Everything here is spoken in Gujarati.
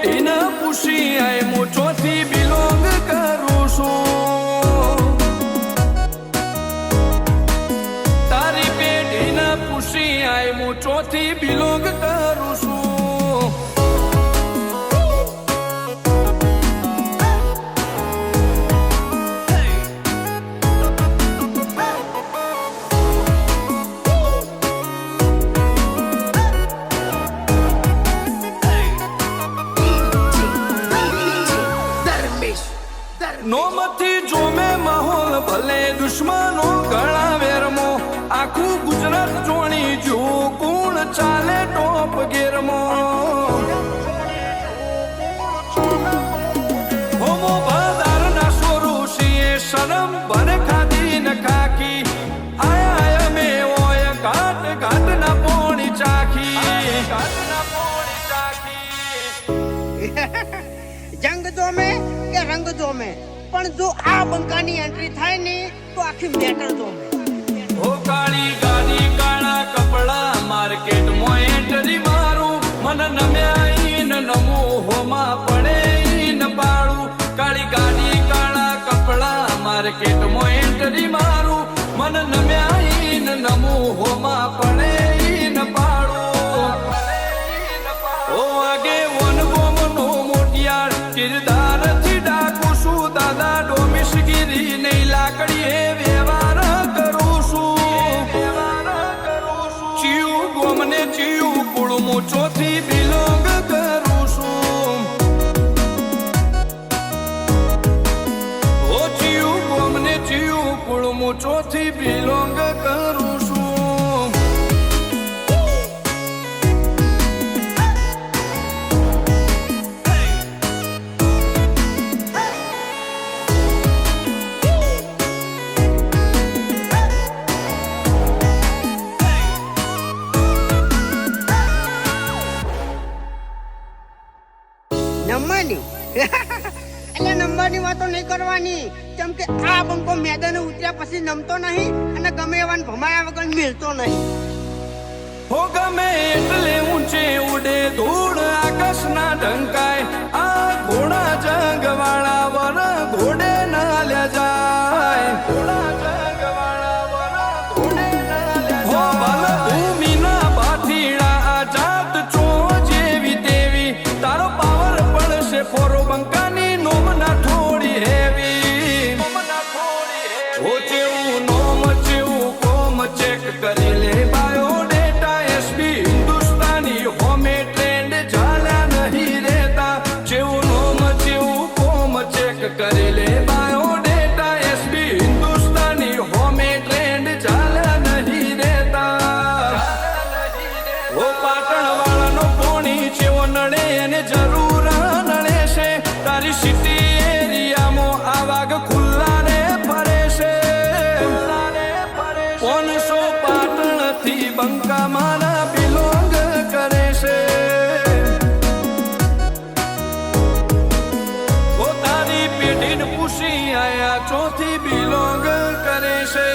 પેઢીને પૂછી આય મોચોથી બિલોંગ કરું છું. તારી પેઢીને પૂછી આય મોચોથી બિલોંગ કરું છું. નોમથી જોમે માહોલ ભલે દુશ્મનો ઘણા વેરમો આખું ગુજરાત જોણી જો કોણ ચાલે ટોપ ગેરમો. હોમો બધારના સોરુષીએ શરમ ભર ખાધી ન ખાકી આયા અમે ઓય ઘાટ ઘાટ ના પોણી ચાખી જંગ જોમે કે રંગ જોમે પણ જો આ બંકાની એન્ટ્રી થાય ને તો આખી મેટર જોમે. ઓ કાળી ગાડી કાળા કપડા માર્કેટમાં એન્ટ્રી મારું મન નમ્યા ન નમો હોમાં પડે ન પાડું. કાળી ગાડી કાળા કપડા માર્કેટમાં એન્ટ્રી મારું મન નમ્યા ન નમો હોમાં પડે ન પાડું. ઓ આગે વન ગોમનો મોટિયાર કિરદાર થી ડાકું છું દાદા ડોમિશગીરી નહીં લાકડીએ વ્યવહાર કરું છું. ચિયું ગોમને ચિયું કુળ મોચોથી બિલોંગ કરું છું. ઓ ચિયું ગોમને ચિયું કુળ મોચોથી બિલોંગ કરું છું. નંબરની એટલે નંબરની વાતો નહીં કરવાની કેમ કે આ બંકો મેદાને ઉતર્યા પછી નમતો નહીં અને ગમે એવાને ભમાયા વગર મિલતો નહીં. હો ગમે એટલે ઊંચે ઉડે ધૂળ આકાશના ઢંકાય આ ઘોડા જંગવાળા વર ઘોડે ના લે જાય. હો ભલ ભૂમિના ભાથીડા આઝાદ ચો જેવી તેવી તારો પાવર પડશે ફોરો બંકાની નોમના થોડી હેવી. ઓ ચેવું નોમ ચેવું કોમ ચેક કરી લે બાયોડેટા એસબી હિન્દુસ્તાની હોમે ટ્રેન્ડ ઝાલ્યા નહીં રહેતા. ચેવું નોમ ચેવું કોમ ચેક કરી લે બાયોડેટા એસબી હિન્દુસ્તાની હોમે ટ્રેન્ડ ઝાલ્યા નહીં રહેતા. ઓ પાટણ વાળાનો પોણી ચેવો નડે એને જરૂર નડે છે. તારી સિટી એરિયામાં આ વાઘ ખુલ્લા રે ફરે છે. 500 પાટણ થી બંકા મારા બિલોંગ કરે છે. ઓ તારી પેઢીને પૂછી આયા ચોથી બિલોંગ કરે છે.